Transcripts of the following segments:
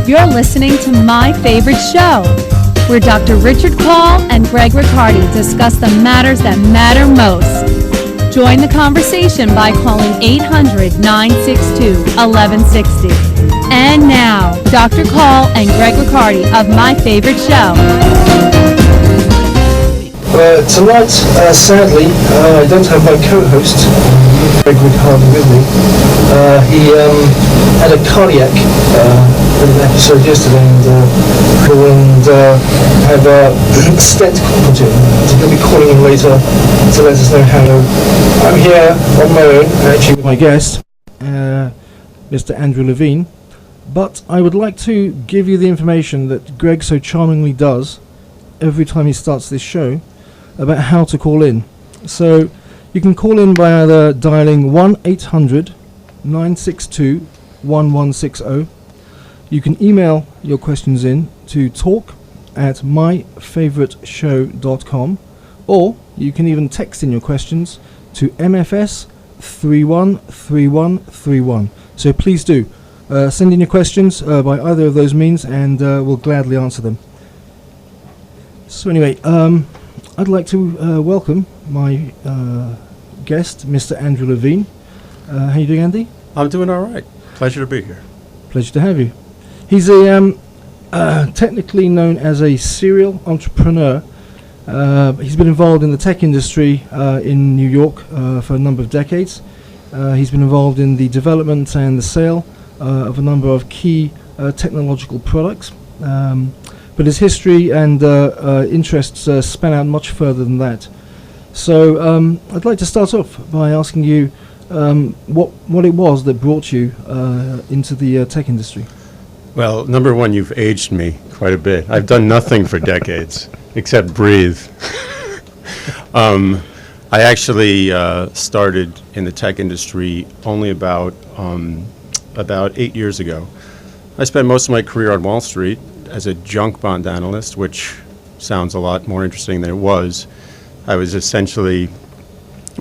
You're listening to My Favorite Show, where Dr. Richard Kaul and Greg Riccardi discuss the matters that matter most. Join the conversation by calling 800-962-1160. And now, Dr. Kaul and Greg Riccardi of My Favorite Show. Tonight, sadly, I don't have my co-host, Greg Riccardi, with me. He had a cardiac episode yesterday and had a stent put in. So he'll be calling in later to let us know how. I'm here on my own, actually with my guest, Mr. Andrew Levine. But I would like to give you the information that Greg so charmingly does every time he starts this show about how to call in. So you can call in by either dialing 1-800-962-1160. You can email your questions in to talk@myfavoriteshow.com, or you can even text in your questions to MFS 313131. So please do send in your questions by either of those means, and we'll gladly answer them. So anyway, I'd like to welcome my guest, Mr. Andrew Levine. How you doing, Andy? I'm doing all right. Pleasure to be here. Pleasure to have you. He's a technically known as a serial entrepreneur. He's been involved in the tech industry in New York for a number of decades. He's been involved in the development and the sale of a number of key technological products. But his history and interests span out much further than that. So I'd like to start off by asking you what it was that brought you into the tech industry. Well, number one, you've aged me quite a bit. I've done nothing for decades except breathe. I actually started in the tech industry only about 8 years ago. I spent most of my career on Wall Street as a junk bond analyst, which sounds a lot more interesting than it was. I was essentially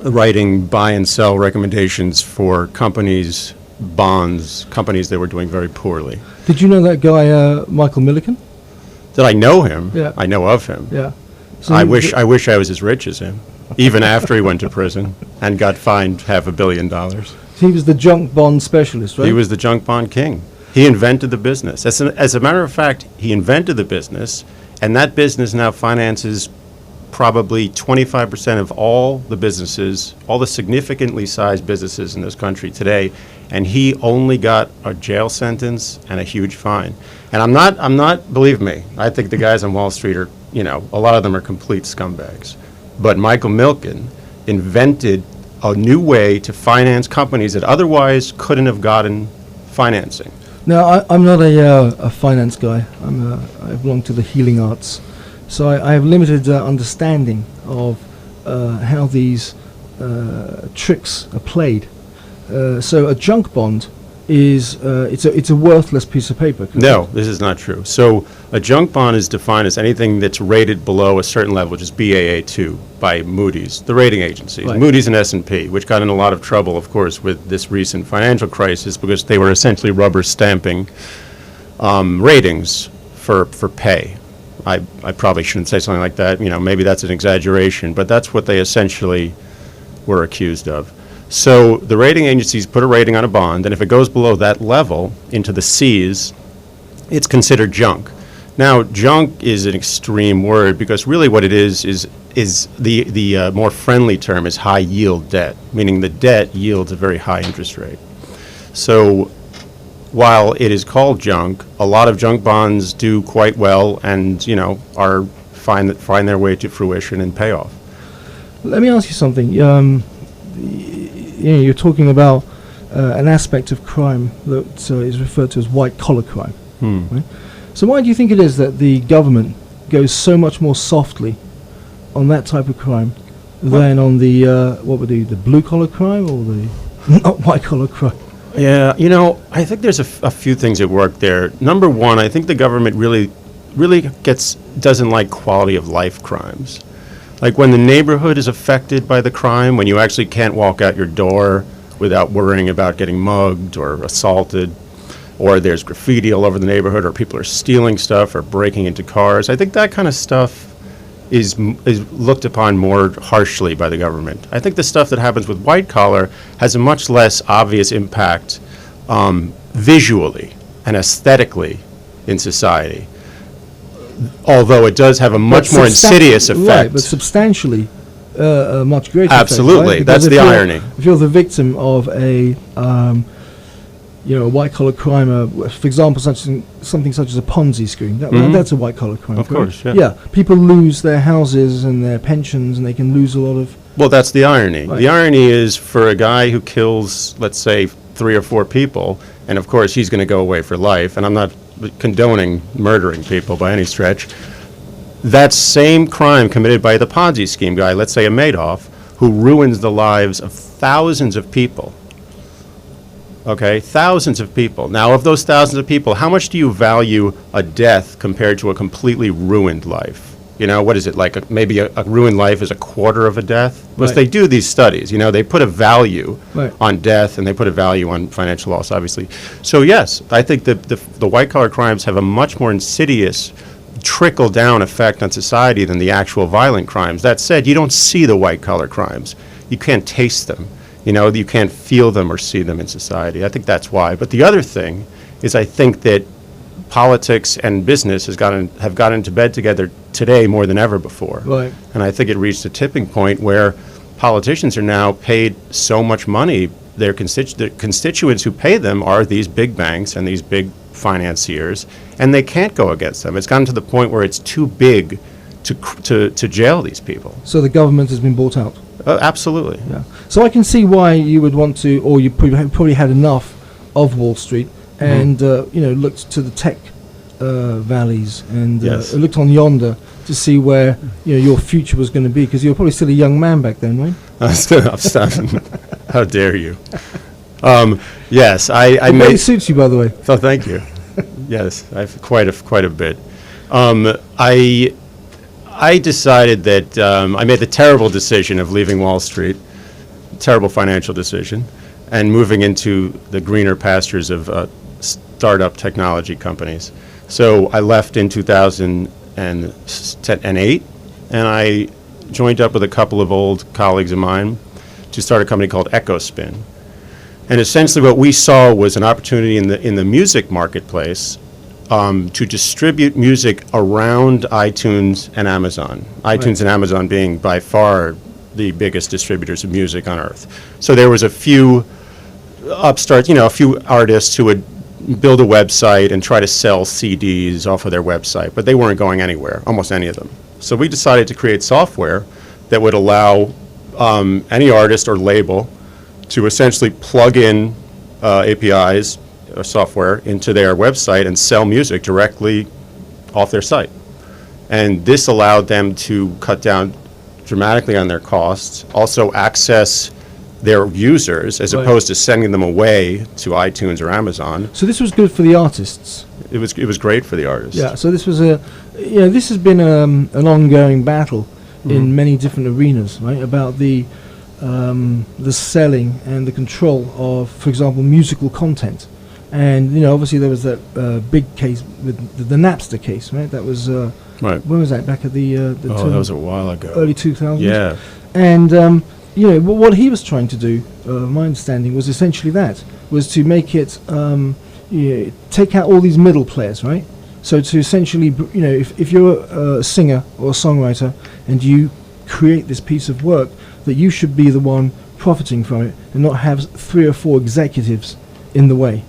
writing buy and sell recommendations for companies, bonds, companies that were doing very poorly. Did you know that guy, Michael Milliken? Did I know him? Yeah. I know of him. Yeah. So I wish I was as rich as him, even after he went to prison and got fined $500 million. He was the junk bond specialist, right? He was the junk bond king. He invented the business. As a matter of fact, he invented the business, and that business now finances probably 25% of all the businesses, all the significantly sized businesses in this country today, and he only got a jail sentence and a huge fine. And I'm not, believe me, I think the guys on Wall Street are, a lot of them are complete scumbags. But Michael Milliken invented a new way to finance companies that otherwise couldn't have gotten financing. Now, I'm not a finance guy. I belong to the healing arts. So I have limited understanding of how these tricks are played. So a junk bond is it's a worthless piece of paper. Correct? No, this is not true. So a junk bond is defined as anything that's rated below a certain level, which is Baa2 by Moody's, the rating agencies, Right. Moody's and S&P, which got in a lot of trouble, of course, with this recent financial crisis because they were essentially rubber stamping ratings for pay. I probably shouldn't say something like that. Maybe that's an exaggeration, but that's what they essentially were accused of. So the rating agencies put a rating on a bond, and if it goes below that level into the C's, it's considered junk. Now, junk is an extreme word because really what it is the more friendly term is high yield debt, meaning the debt yields a very high interest rate. So while it is called junk, a lot of junk bonds do quite well and, are find their way to fruition and pay off. Let me ask you something. You're talking about an aspect of crime that is referred to as white-collar crime. Right? So why do you think it is that the government goes so much more softly on that type of crime than on the, the blue-collar crime or the not white-collar crime? Yeah, I think there's a few things at work there. Number one, I think the government really doesn't like quality of life crimes. Like when the neighborhood is affected by the crime, when you actually can't walk out your door without worrying about getting mugged or assaulted, or there's graffiti all over the neighborhood, or people are stealing stuff or breaking into cars. I think that kind of stuff is looked upon more harshly by the government. I think the stuff that happens with white collar has a much less obvious impact visually and aesthetically in society, although it does have a much more insidious effect. Right, but substantially a much greater Absolutely, effect, right? that's the irony. If you're the victim of a white-collar crime, for example, something such as a Ponzi scheme, that's a white-collar crime. Of course, yeah. Yeah, people lose their houses and their pensions, and they can lose a lot of... Well, that's the irony. Right. The irony is for a guy who kills, let's say, 3 or 4 people, and of course he's going to go away for life, and I'm not condoning murdering people by any stretch, that same crime committed by the Ponzi scheme guy, let's say a Madoff, who ruins the lives of thousands of people. Okay, thousands of people. Now, of those thousands of people, how much do you value a death compared to a completely ruined life? You know, what is it, like maybe a ruined life is a quarter of a death? Because they do these studies, they put a value on death and they put a value on financial loss, obviously. So yes, I think the white-collar crimes have a much more insidious trickle-down effect on society than the actual violent crimes. That said, you don't see the white-collar crimes. You can't taste them. You can't feel them or see them in society. I think that's why. But the other thing is I think that politics and business have gotten into bed together today more than ever before. Right. And I think it reached a tipping point where politicians are now paid so much money. The constituents who pay them are these big banks and these big financiers, and they can't go against them. It's gotten to the point where it's too big to jail these people. So the government has been bought out. Absolutely. Yeah. So I can see why you would want to, or you probably had enough of Wall Street, and looked to the tech valleys and looked on yonder to see where your future was going to be, because you were probably still a young man back then, right? How dare you? Yes, I It made. really suits you, by the way. Oh, thank you. Yes, I've quite a bit. I decided that I made the terrible decision of leaving Wall Street, terrible financial decision, and moving into the greener pastures of startup technology companies. So I left in 2008, and I joined up with a couple of old colleagues of mine to start a company called EchoSpin. And essentially what we saw was an opportunity in the music marketplace to distribute music around iTunes and Amazon. iTunes and Amazon being by far the biggest distributors of music on earth. So there was a few upstarts, a few artists who would build a website and try to sell CDs off of their website, but they weren't going anywhere, almost any of them. So we decided to create software that would allow any artist or label to essentially plug in APIs or software into their website and sell music directly off their site. And this allowed them to cut down dramatically on their costs, also access their users as opposed to sending them away to iTunes or Amazon. So this was good for the artists. It was great for the artists. Yeah. So this was this has been an ongoing battle in many different arenas, right? About the selling and the control of, for example, musical content. And obviously there was that big case with the Napster case, right? That was right. When was that? Back at the that was a while ago. Early 2000s. Yeah. And what he was trying to do, my understanding, was essentially was to make it take out all these middle players, right? So to essentially, if you're a singer or a songwriter and you create this piece of work, that you should be the one profiting from it and not have 3 or 4 executives in the way.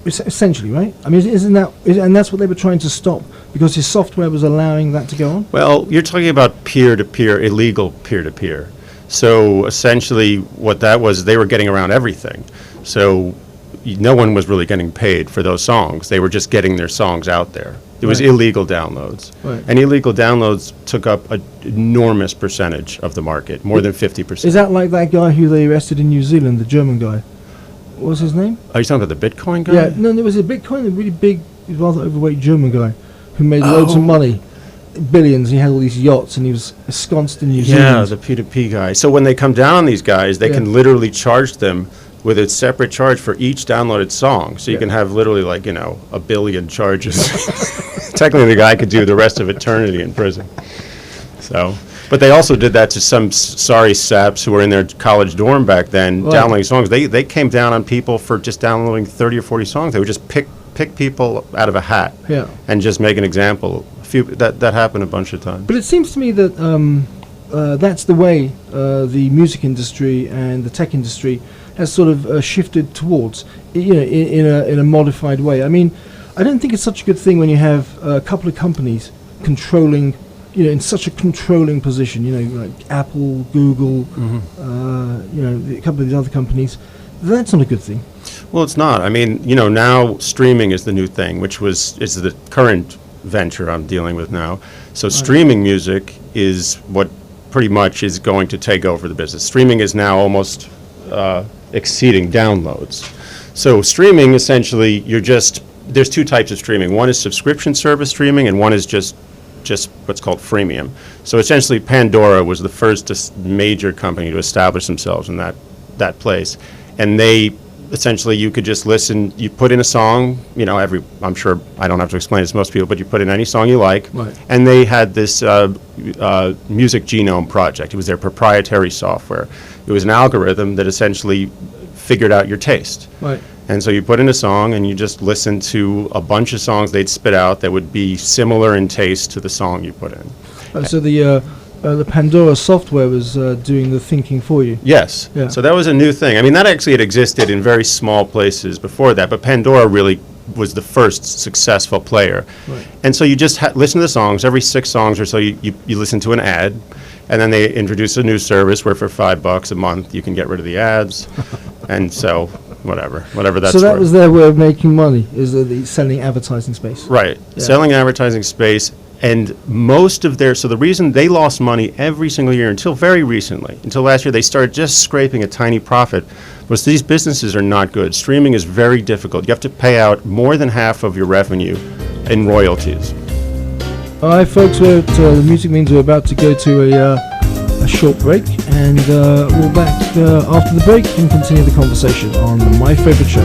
Essentially, right? I mean, and that's what they were trying to stop, because his software was allowing that to go on? Well, you're talking about peer-to-peer, illegal peer-to-peer. So essentially what that was, they were getting around everything. So no one was really getting paid for those songs. They were just getting their songs out there. It was illegal downloads. Right. And illegal downloads took up an enormous percentage of the market, more than 50%. Is that like that guy who they arrested in New Zealand, the German guy? What was his name? Are you talking about the Bitcoin guy? Yeah, no, there was a Bitcoin, a really big, rather overweight German guy who made loads of money, billions. He had all these yachts, and he was ensconced in New Zealand. Yeah, the P2P guy. So when they come down on these guys, they can literally charge them with its separate charge for each downloaded song. So you can have literally like, a billion charges. Technically, the guy could do the rest of eternity in prison. So, but they also did that to some sorry saps who were in their college dorm back then, downloading songs. They came down on people for just downloading 30 or 40 songs. They would just pick people out of a hat and just make an example. That happened a bunch of times. But it seems to me that that's the way the music industry and the tech industry has sort of shifted towards, in a modified way. I mean, I don't think it's such a good thing when you have a couple of companies controlling, in such a controlling position, like Apple, Google, a couple of these other companies. That's not a good thing. Well, it's not. I mean, now streaming is the new thing, which is the current venture I'm dealing with now. So streaming music is what pretty much is going to take over the business. Streaming is now almost exceeding downloads. So streaming, essentially, there's two types of streaming. One is subscription service streaming, and one is just what's called freemium. So essentially, Pandora was the first major company to establish themselves in that place. And they essentially, you could just listen, you put in a song, I'm sure I don't have to explain it to most people, but you put in any song you like. Right. And they had this music genome project. It was their proprietary software. It was an algorithm that essentially figured out your taste. Right. And so you put in a song and you just listen to a bunch of songs they'd spit out that would be similar in taste to the song you put in. So the Pandora software was doing the thinking for you. Yes. Yeah. So that was a new thing. I mean, that actually had existed in very small places before that, but Pandora really was the first successful player. Right. And so you just listen to the songs. Every 6 songs or so, you listen to an ad, and then they introduce a new service where for $5 a month you can get rid of the ads, and so whatever that's So that worth. was their way of making money, is the selling advertising space. Right. Yeah. Selling advertising space. And most of so the reason they lost money every single year until very recently, until last year, they started just scraping a tiny profit, was these businesses are not good. Streaming is very difficult. You have to pay out more than half of your revenue in royalties. All right, folks, the music means we're about to go to a short break, and we'll back after the break and continue the conversation on My Favorite Show.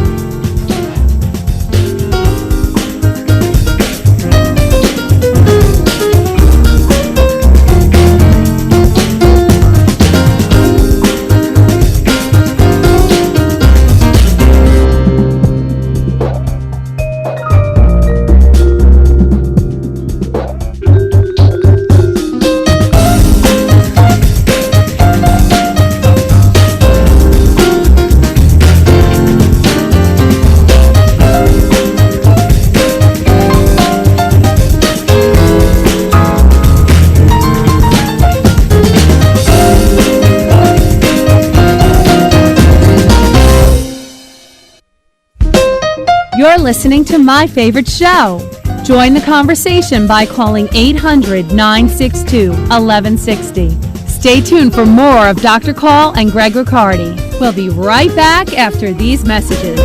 You're listening to My Favorite Show. Join the conversation by calling 800-962-1160. Stay tuned for more of Dr. Kaul and Greg Riccardi. We'll be right back after these messages.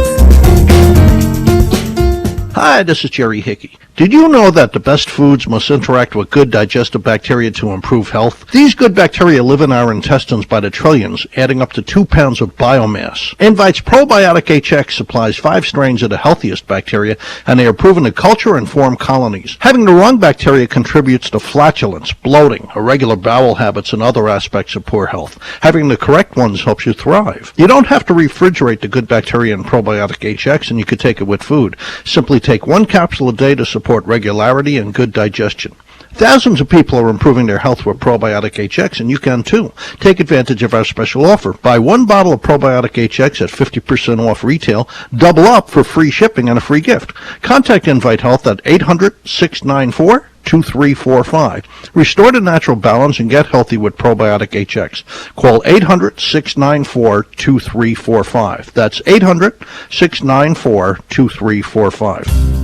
Hi, this is Jerry Hickey. Did you know that the best foods must interact with good digestive bacteria to improve health? These good bacteria live in our intestines by the trillions, adding up to 2 pounds of biomass. Invite's Probiotic HX supplies 5 strains of the healthiest bacteria, and they are proven to culture and form colonies. Having the wrong bacteria contributes to flatulence, bloating, irregular bowel habits, and other aspects of poor health. Having the correct ones helps you thrive. You don't have to refrigerate the good bacteria in Probiotic HX, and you could take it with food. Simply take 1 capsule a day to support regularity and good digestion. Thousands of people are improving their health with Probiotic HX, and you can too. Take advantage of our special offer. Buy 1 bottle of Probiotic HX at 50% off retail, double up for free shipping and a free gift. Contact Invite Health at 800-694-2345. Restore to natural balance and get healthy with Probiotic HX. Call 800-694-2345. That's 800-694-2345.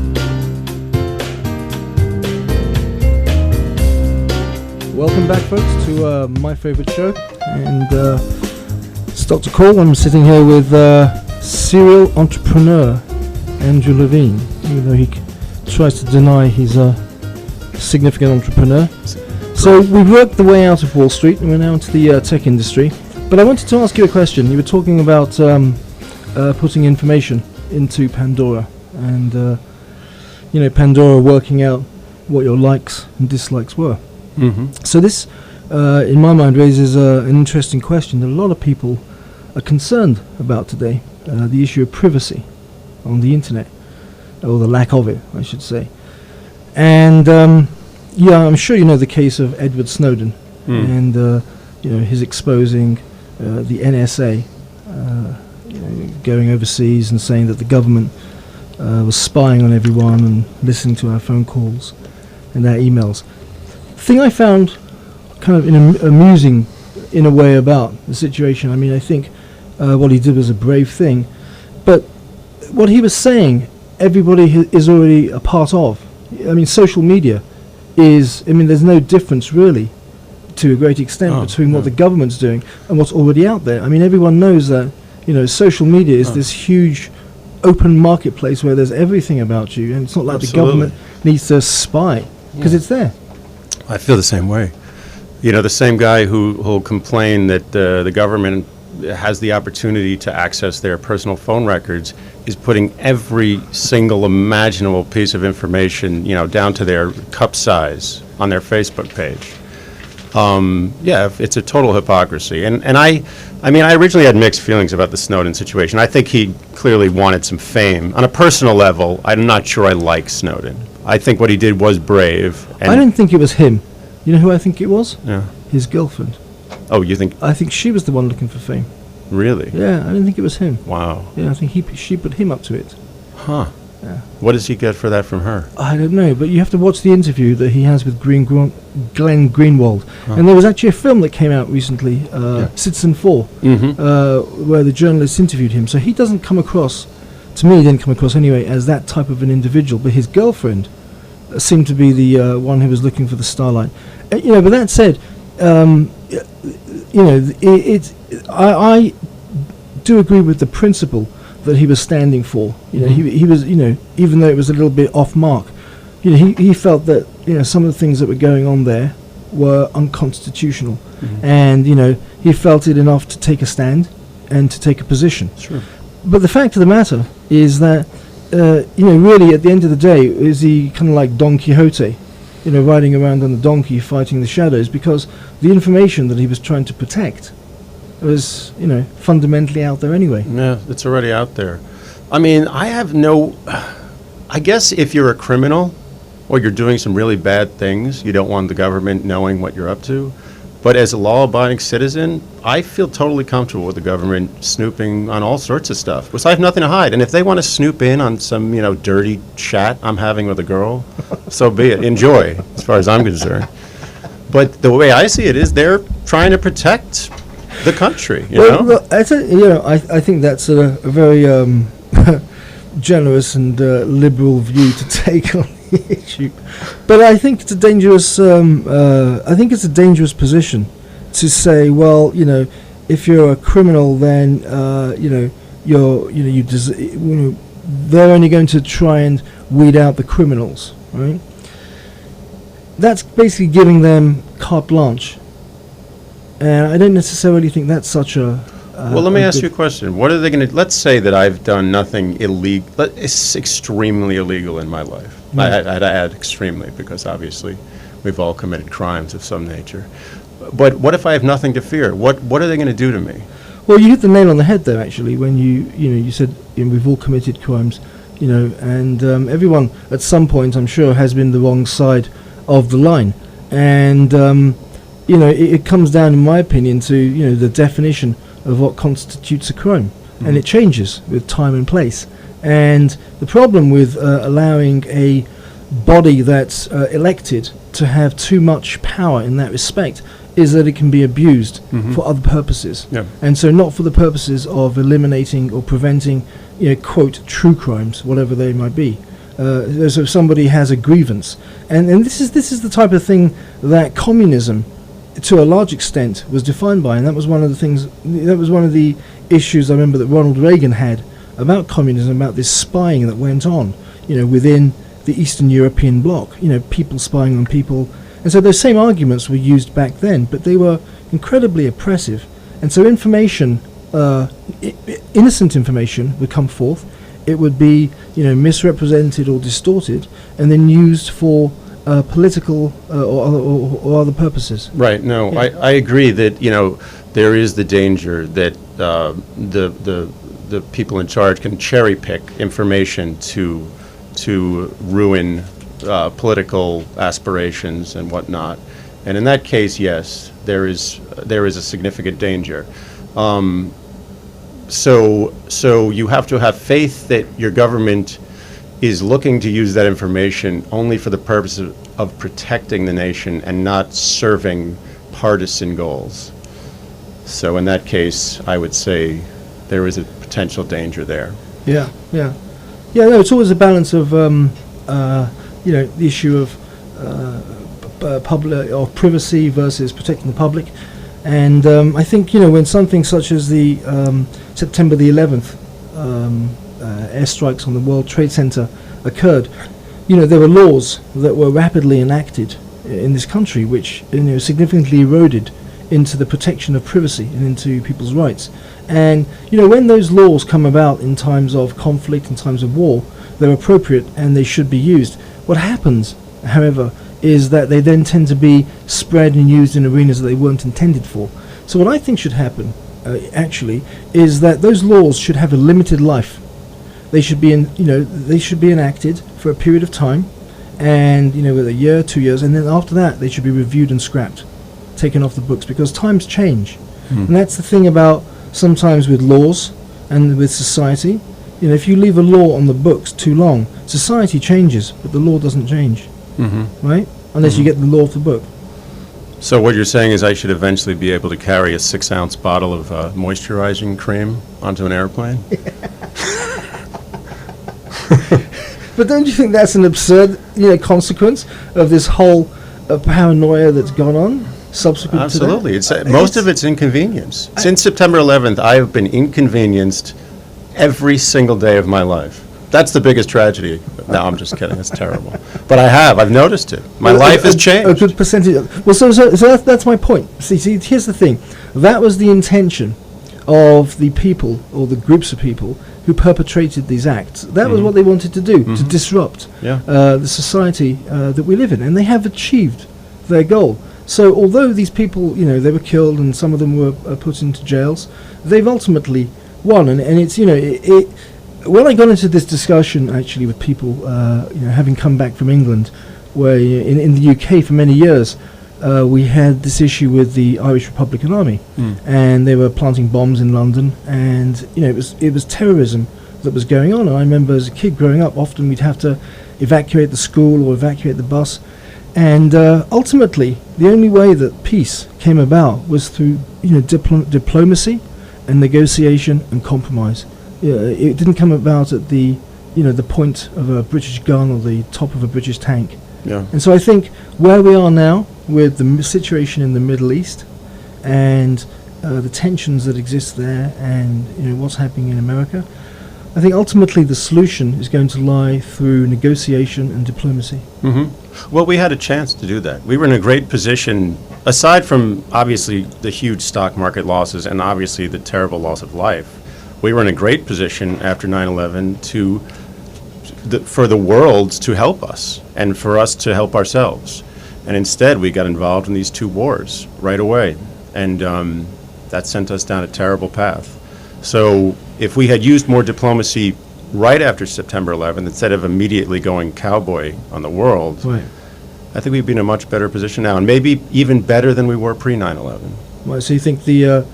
Welcome back, folks, to My Favorite Show, and it's Dr. Kaul. I'm sitting here with serial entrepreneur Andrew Levine, even though he tries to deny he's a significant entrepreneur. So we've worked the way out of Wall Street, and we're now into the tech industry. But I wanted to ask you a question. You were talking about putting information into Pandora, and Pandora working out what your likes and dislikes were. Mm-hmm. So this, in my mind, raises an interesting question that a lot of people are concerned about today, the issue of privacy on the internet, or the lack of it, I should say. And I'm sure you know the case of Edward Snowden, and his exposing the NSA, going overseas and saying that the government was spying on everyone and listening to our phone calls and our emails. The thing I found kind of amusing in a way about the situation, I mean, I think what he did was a brave thing, but what he was saying, everybody is already a part of. I mean, social media there's no difference really, to a great extent, between what the government's doing and what's already out there. I mean, everyone knows that, social media is this huge open marketplace where there's everything about you, and it's not like the government needs to spy, because it's there. I feel the same way. The same guy who'll complain that the government has the opportunity to access their personal phone records is putting every single imaginable piece of information, down to their cup size on their Facebook page. It's a total hypocrisy. And I originally had mixed feelings about the Snowden situation. I think he clearly wanted some fame. On a personal level, I'm not sure I like Snowden. I think what he did was brave. And I didn't think it was him. You know who I think it was? Yeah. His girlfriend. Oh, you think? I think she was the one looking for fame. Really? Yeah, I didn't think it was him. Wow. Yeah, I think she put him up to it. Huh. Yeah. What does he get for that from her? I don't know, but you have to watch the interview that he has with Glenn Greenwald. And there was actually a film that came out recently, Citizen 4, where the journalists interviewed him. So he doesn't come across, to me, he didn't come across anyway, as that type of an individual. But his girlfriend seemed to be the one who was looking for the starlight. But that said, I do agree with the principle that he was standing for. He was, even though it was a little bit off mark, he felt that, some of the things that were going on there were unconstitutional. And, he felt it enough to take a stand and to take a position. Sure. But the fact of the matter is that, really at the end of the day, is he kind of like Don Quixote, riding around on the donkey fighting the shadows, because the information that he was trying to protect was, fundamentally out there anyway. Yeah, it's already out there. I mean, I guess if you're a criminal or you're doing some really bad things, you don't want the government knowing what you're up to. But as a law-abiding citizen, I feel totally comfortable with the government snooping on all sorts of stuff, because I have nothing to hide. And if they want to snoop in on some, dirty chat I'm having with a girl, so be it. Enjoy, as far as I'm concerned. But the way I see it is they're trying to protect the country, Well, I think that's a very generous and liberal view to take on the issue, but I think it's a dangerous. Position to say, well, if you're a criminal, then they're only going to try and weed out the criminals, right? That's basically giving them carte blanche. And I don't necessarily think that's such a... well, let me ask you a question. What are they going to... Let's say that I've done nothing illegal. It's extremely illegal in my life. I had to add extremely, because obviously we've all committed crimes of some nature. But what if I have nothing to fear? What are they going to do to me? Well, you hit the nail on the head there, actually, when you said we've all committed crimes, and everyone at some point, I'm sure, has been the wrong side of the line. And... it comes down, in my opinion, to the definition of what constitutes a crime, and it changes with time and place. And the problem with allowing a body that's elected to have too much power in that respect is that it can be abused for other purposes, and so not for the purposes of eliminating or preventing, quote, true crimes, whatever they might be. So if somebody has a grievance, and this is the type of thing that communism, to a large extent, was defined by, and that was one of the things. That was one of the issues I remember that Ronald Reagan had about communism, about this spying that went on, within the Eastern European bloc. People spying on people, and so those same arguments were used back then, but they were incredibly oppressive. And so information, innocent information would come forth. It would be, misrepresented or distorted, and then used for political or other purposes. Right. No, Yeah. I agree that there is the danger that the people in charge can cherry pick information to ruin political aspirations and whatnot. And in that case, yes, there is a significant danger. So you have to have faith that your government is looking to use that information only for the purpose of protecting the nation and not serving partisan goals. So in that case, I would say there is a potential danger there. Yeah. No, it's always a balance of, the issue of public or privacy versus protecting the public. And I think, when something such as the September the 11th airstrikes on the World Trade Center occurred, there were laws that were rapidly enacted in this country which, significantly eroded into the protection of privacy and into people's rights. And, when those laws come about in times of conflict, in times of war, they're appropriate and they should be used. What happens, however, is that they then tend to be spread and used in arenas that they weren't intended for. So what I think should happen, actually, is that those laws should have a limited life. They should be they should be enacted for a period of time, and with a year, 2 years, and then after that they should be reviewed and scrapped, taken off the books, because times change. And that's the thing about sometimes with laws and with society. If you leave a law on the books too long, society changes, but the law doesn't change. Right? Unless you get the law off the book. So what you're saying is I should eventually be able to carry a 6-ounce bottle of moisturizing cream onto an airplane? But don't you think that's an absurd, consequence of this whole paranoia that's gone on subsequent Absolutely. to that? Most of it's inconvenience. Since September 11th, I have been inconvenienced every single day of my life. That's the biggest tragedy. No, I'm just kidding. That's terrible. But I've noticed it. My life has changed. A good percentage. Well, so that's my point. See, here's the thing. That was the intention of the people, or the groups of people, who perpetrated these acts. That was what they wanted to do, to disrupt the society that we live in. And they have achieved their goal. So although these people, they were killed and some of them were put into jails, they've ultimately won. And it's, when I got into this discussion actually with people, having come back from England, where in the UK for many years, we had this issue with the Irish Republican Army, and they were planting bombs in London, and it was terrorism that was going on. And I remember as a kid growing up, often we'd have to evacuate the school or evacuate the bus, and ultimately the only way that peace came about was through diplomacy and negotiation and compromise. It didn't come about at the point of a British gun or the top of a British tank. Yeah. And so I think where we are now with the situation in the Middle East and the tensions that exist there, and what's happening in America, I think ultimately the solution is going to lie through negotiation and diplomacy. Well, we had a chance to do that. We were in a great position, aside from obviously the huge stock market losses and obviously the terrible loss of life. We were in a great position after 9/11 for the world to help us and for us to help ourselves. And instead, we got involved in these two wars right away. And that sent us down a terrible path. So if we had used more diplomacy right after September 11th, instead of immediately going cowboy on the world, Right. I think we'd be in a much better position now, and maybe even better than we were pre-9/11. Right, so you think the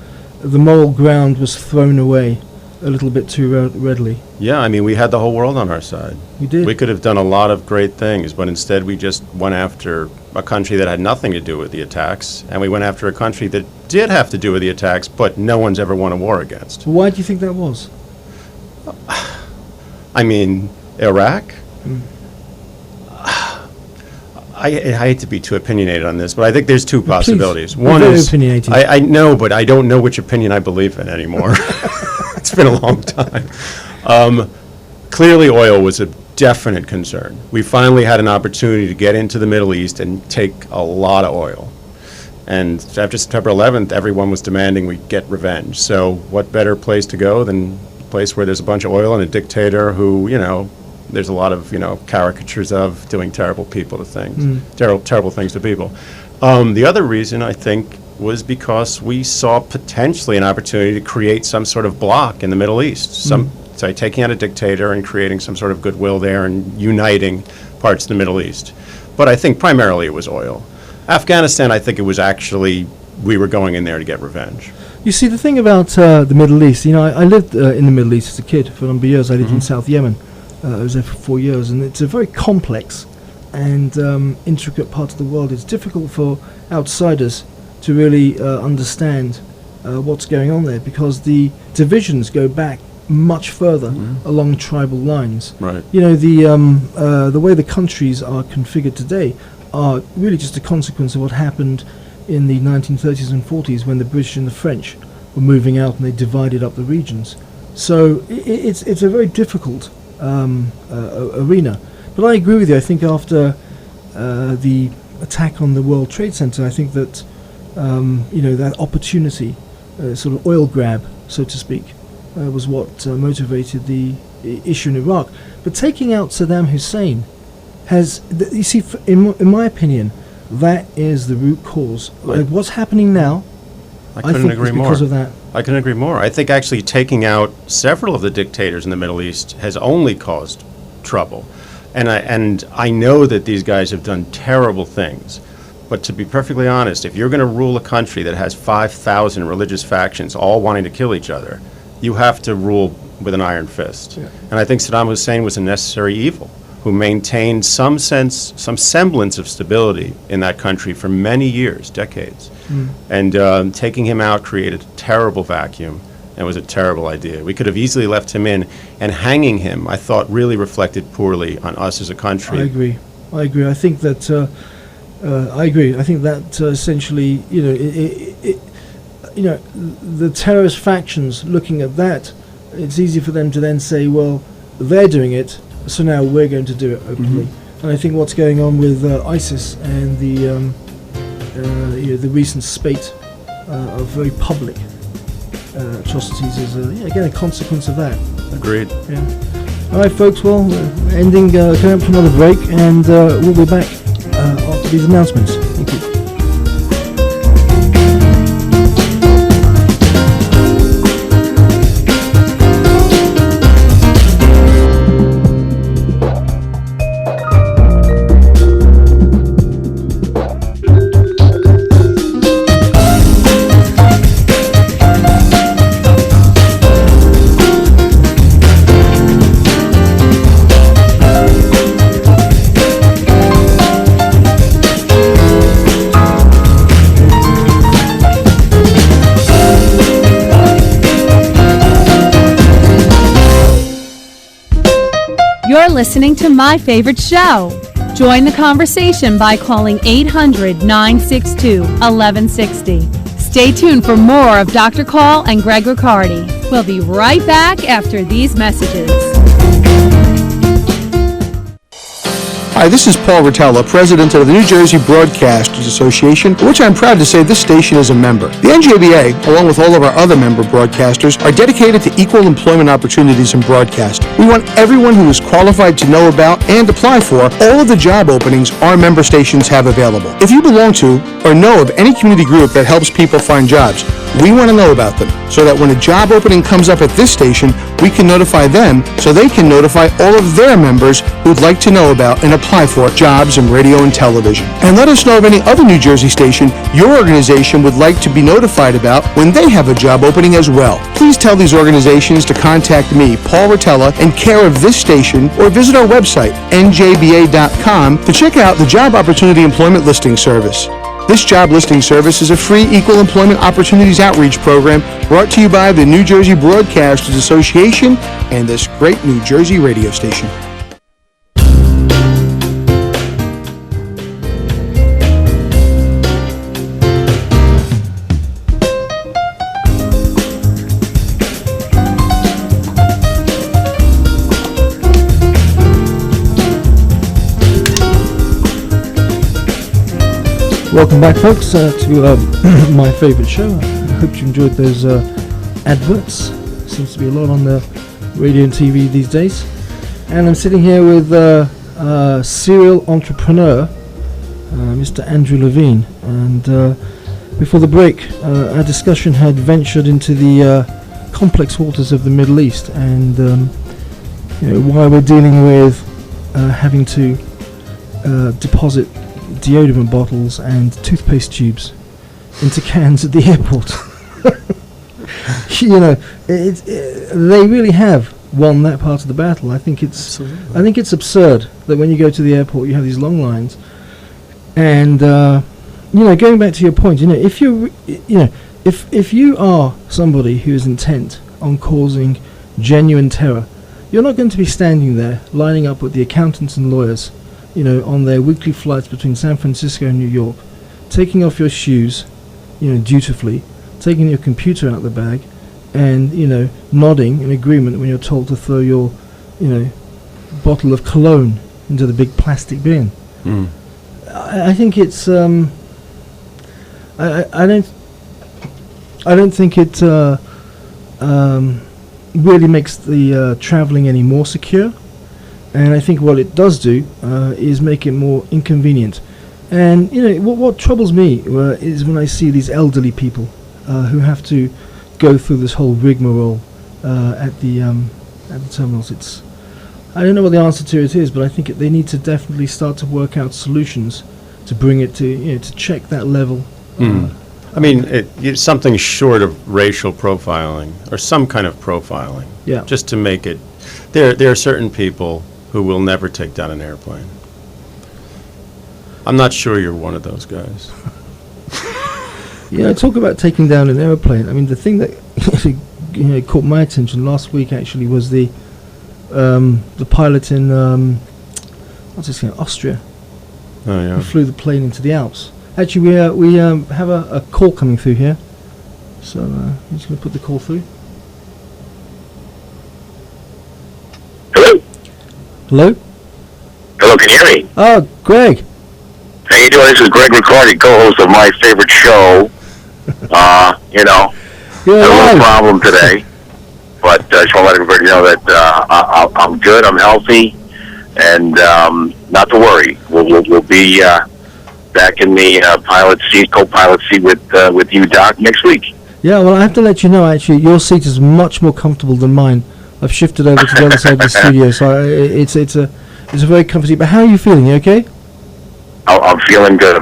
moral ground was thrown away a little bit too readily? Yeah, I mean, we had the whole world on our side. We did. We could have done a lot of great things, but instead we just went after a country that had nothing to do with the attacks, and we went after a country that did have to do with the attacks, but no one's ever won a war against. Why do you think that was? I mean, Iraq? I hate to be too opinionated on this, but I think there's two possibilities. Please, One very is, opinionated. I know, but I don't know which opinion I believe in anymore. It's been a long time. Clearly, oil was a definite concern. We finally had an opportunity to get into the Middle East and take a lot of oil. And after September 11th, everyone was demanding we get revenge. So what better place to go than place where there's a bunch of oil and a dictator who, there's a lot of, caricatures of doing terrible things to people. The other reason, I think, was because we saw potentially an opportunity to create some sort of bloc in the Middle East, taking out a dictator and creating some sort of goodwill there and uniting parts of the Middle East. But I think primarily it was oil. Afghanistan, I think it was actually, we were going in there to get revenge. You see, the thing about the Middle East, I lived in the Middle East as a kid for a number of years. I lived in South Yemen. I was there for 4 years, and it's a very complex and intricate part of the world. It's difficult for outsiders to really understand what's going on there, because the divisions go back much further along tribal lines. Right. The way the countries are configured today are really just a consequence of what happened in the 1930s and 40s when the British and the French were moving out and they divided up the regions. So it's a very difficult arena. But I agree with you. I think after the attack on the World Trade Center, I think that that opportunity, sort of oil grab, so to speak, was what motivated the issue in Iraq. But taking out Saddam Hussein you see, in my opinion, that is the root cause. Right. What's happening now, I couldn't agree more. Because of that. I couldn't agree more. I think actually taking out several of the dictators in the Middle East has only caused trouble. And I know that these guys have done terrible things. But to be perfectly honest, if you're going to rule a country that has 5,000 religious factions all wanting to kill each other, you have to rule with an iron fist. Yeah. And I think Saddam Hussein was a necessary evil who maintained some semblance of stability in that country for many years, decades. And taking him out created a terrible vacuum, and it was a terrible idea. We could have easily left him in, and hanging him, I thought, really reflected poorly on us as a country. I agree. I think that essentially, the terrorist factions looking at that, it's easy for them to then say, well, they're doing it, so now we're going to do it openly. And I think what's going on with ISIS and the recent spate of very public atrocities is again a consequence of that. Agreed. Yeah. All right, folks. Well, coming up to another break, and we'll be back after these announcements. Thank you. You're listening to My Favorite Show. Join the conversation by calling 800-962-1160. Stay tuned for more of Dr. Kaul and Greg Riccardi. We'll be right back after these messages. Hi, this is Paul Rotella, president of the New Jersey Broadcasters Association, which I'm proud to say this station is a member. The NJBA, along with all of our other member broadcasters, are dedicated to equal employment opportunities in broadcasting. We want everyone who is qualified to know about and apply for all of the job openings our member stations have available. If you belong to or know of any community group that helps people find jobs, we want to know about them so that when a job opening comes up at this station, we can notify them so they can notify all of their members who'd like to know about and apply for jobs in radio and television. And let us know of any other New Jersey station your organization would like to be notified about when they have a job opening as well. Please tell these organizations to contact me, Paul Rotella, in care of this station, or visit our website, njba.com, to check out the Job Opportunity Employment Listing Service. This job listing service is a free equal employment opportunities outreach program brought to you by the New Jersey Broadcasters Association and this great New Jersey radio station. Welcome back, folks, to My Favorite Show. I hope you enjoyed those adverts. Seems to be a lot on the radio and TV these days. And I'm sitting here with serial entrepreneur, Mr. Andrew Levine. And before the break, our discussion had ventured into the complex waters of the Middle East, and why we're dealing with having to deposit deodorant bottles and toothpaste tubes into cans at the airport. They really have won that part of the battle. I think it's absurd that when you go to the airport you have these long lines. And going back to your point, if you are somebody who is intent on causing genuine terror, you're not going to be standing there lining up with the accountants and lawyers, on their weekly flights between San Francisco and New York, taking off your shoes, dutifully, taking your computer out of the bag, and nodding in agreement when you're told to throw your bottle of cologne into the big plastic bin. I think it's I don't think it really makes the traveling any more secure, and I think what it does do is make it more inconvenient. And what troubles me is when I see these elderly people who have to go through this whole rigmarole at the terminals. I don't know what the answer to it is, but I think they need to definitely start to work out solutions to bring it to to check that level. I mean, it's something short of racial profiling or some kind of profiling. Yeah. Just to make it, there are certain people who will never take down an airplane. I'm not sure you're one of those guys. Talk about taking down an airplane. I mean, the thing that caught my attention last week actually was the pilot in Austria, who flew the plane into the Alps. Actually, we have a call coming through here, so I'm just going to put the call through. Hello? Hello? Hello, can you hear me? Oh, Greg. How you doing? This is Greg Riccardi, co-host of my favorite show. You're had a little alive. problem today, but I just want to let everybody know that I'm good, I'm healthy, and not to worry. We'll be back in the co-pilot seat with you, Doc, next week. Yeah, well, I have to let you know, actually, your seat is much more comfortable than mine. I've shifted over to the other side of the studio, so it's a very comfortable. But how are you feeling? You okay? I'm feeling good.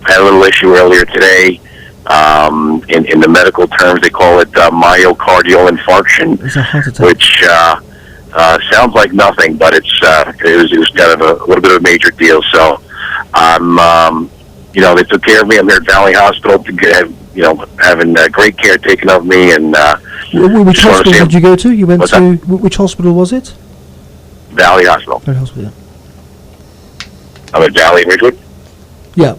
Had a little issue earlier today. In the medical terms, they call it myocardial infarction, It's a heart attack. which sounds like nothing, but it was kind of a little bit of a major deal. So they took care of me. I'm here at Valley Hospital having great care taken of me. And which hospital did you go to? You went What's to which hospital was it? Valley Hospital. Valley Hospital. I'm at Valley in Ridgewood. Yeah.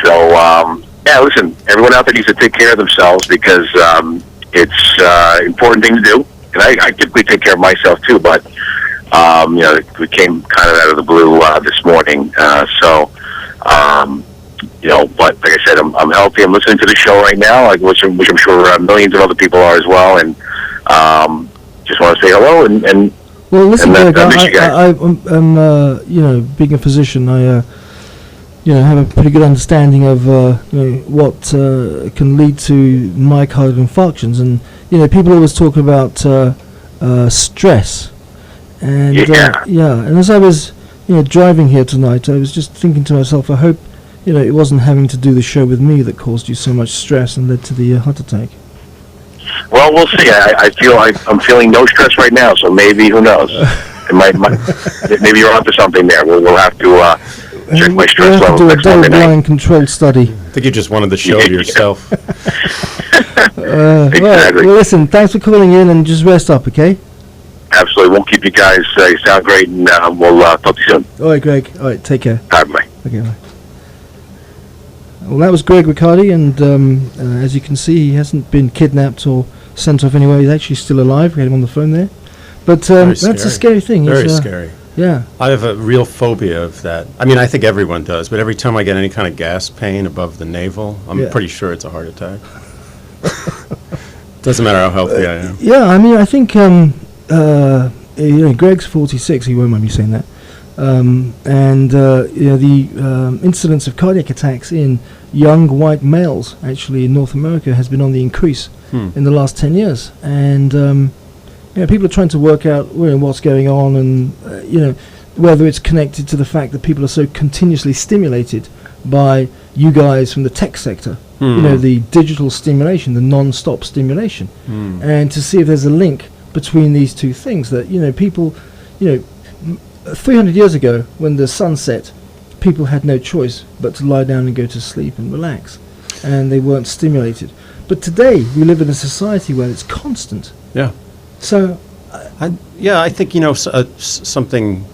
So, listen, everyone out there needs to take care of themselves because it's an important thing to do. And I typically take care of myself too, but, we came kind of out of the blue this morning. But like I said, I'm healthy. I'm listening to the show right now, which I'm sure millions of other people are as well. And just want to say hello and Well, listen, and Greg, miss you guys. I'm being a physician, I have a pretty good understanding of what can lead to myocardial infarctions, and people always talk about stress, and and as I was driving here tonight, I was just thinking to myself, I hope it wasn't having to do the show with me that caused you so much stress and led to the heart attack. Well, we'll see. I feel I'm feeling no stress right now, so maybe, who knows? Maybe you're onto something there. We'll have to check my stress we'll have levels to do a next Monday night. double-blind controlled study. I think you just wanted the show to yourself. Exactly. Right. Well, listen, thanks for calling in, and just rest up, okay? Absolutely. Won't keep you guys. You sound great, and we'll talk to you soon. All right, Greg. All right, take care. Bye. Okay, bye. Well, that was Greg Riccardi, and as you can see, he hasn't been kidnapped or sent off anywhere. He's actually still alive. We had him on the phone there. But that's a scary thing. Very scary. Yeah. I have a real phobia of that. I mean, I think everyone does, but every time I get any kind of gas pain above the navel, I'm pretty sure it's a heart attack. Doesn't matter how healthy I am. Yeah, I mean, I think Greg's 46. He won't mind me saying that. The incidence of cardiac attacks in young white males, actually in North America, has been on the increase in the last 10 years. And people are trying to work out what's going on, and whether it's connected to the fact that people are so continuously stimulated by you guys from the tech sector. The digital stimulation, the non-stop stimulation, and to see if there's a link between these two things. That people, 300 years ago, when the sun set, people had no choice but to lie down and go to sleep and relax, and they weren't stimulated. But today we live in a society where it's constant. Yeah. So, I think something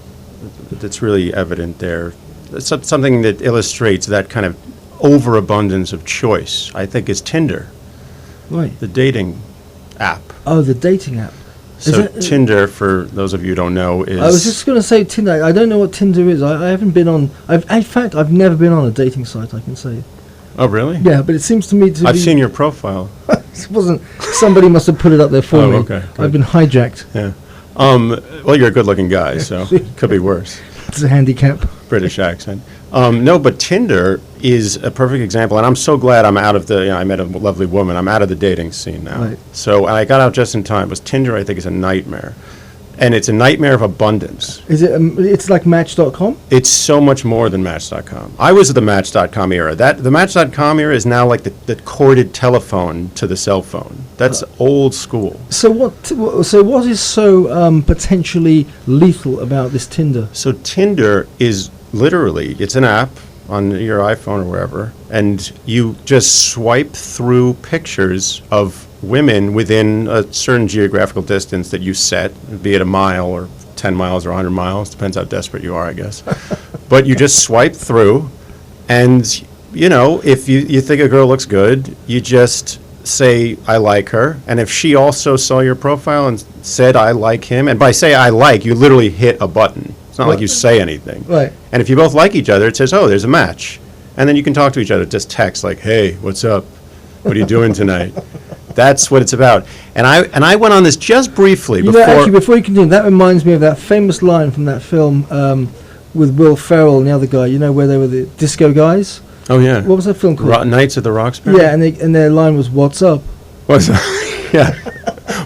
that's really evident there, something that illustrates that kind of overabundance of choice, I think, is Tinder, right, the dating app. Oh, the dating app. So Tinder, for those of you who don't know, is... I was just going to say Tinder. I don't know what Tinder is. I haven't been on... In fact, I've never been on a dating site, I can say. Oh, really? Yeah, but it seems to me to I've seen your profile. It wasn't... Somebody must have put it up there for me. Okay. I've been hijacked. Yeah. Well, you're a good-looking guy, so it could be worse. It's a handicap. British accent. No, but Tinder is a perfect example, and I'm so glad I'm out of the, I met a lovely woman, I'm out of the dating scene now. Right. So I got out just in time, because Tinder, I think, is a nightmare. And it's a nightmare of abundance. Is it? It's like Match.com? It's so much more than Match.com. I was at the Match.com era. The Match.com era is now like the corded telephone to the cell phone. That's old school. So what is so potentially lethal about this Tinder? So Tinder is literally, it's an app on your iPhone or wherever, and you just swipe through pictures of women within a certain geographical distance that you set, be it a mile or 10 miles or 100 miles, depends how desperate you are, I guess. But you just swipe through, and, if you think a girl looks good, you just say, I like her. And if she also saw your profile and said, I like him, and by say I like, you literally hit a button. It's not like you say anything. Right. And if you both like each other, it says, oh, there's a match. And then you can talk to each other, just text like, hey, what's up? What are you doing tonight? That's what it's about. And I went on this just briefly before you continue, that reminds me of that famous line from that film with Will Ferrell and the other guy, where they were the disco guys? Oh, yeah. What was that film called? Knights of the Roxbury? Yeah, and their line was, what's up? What's up? Yeah.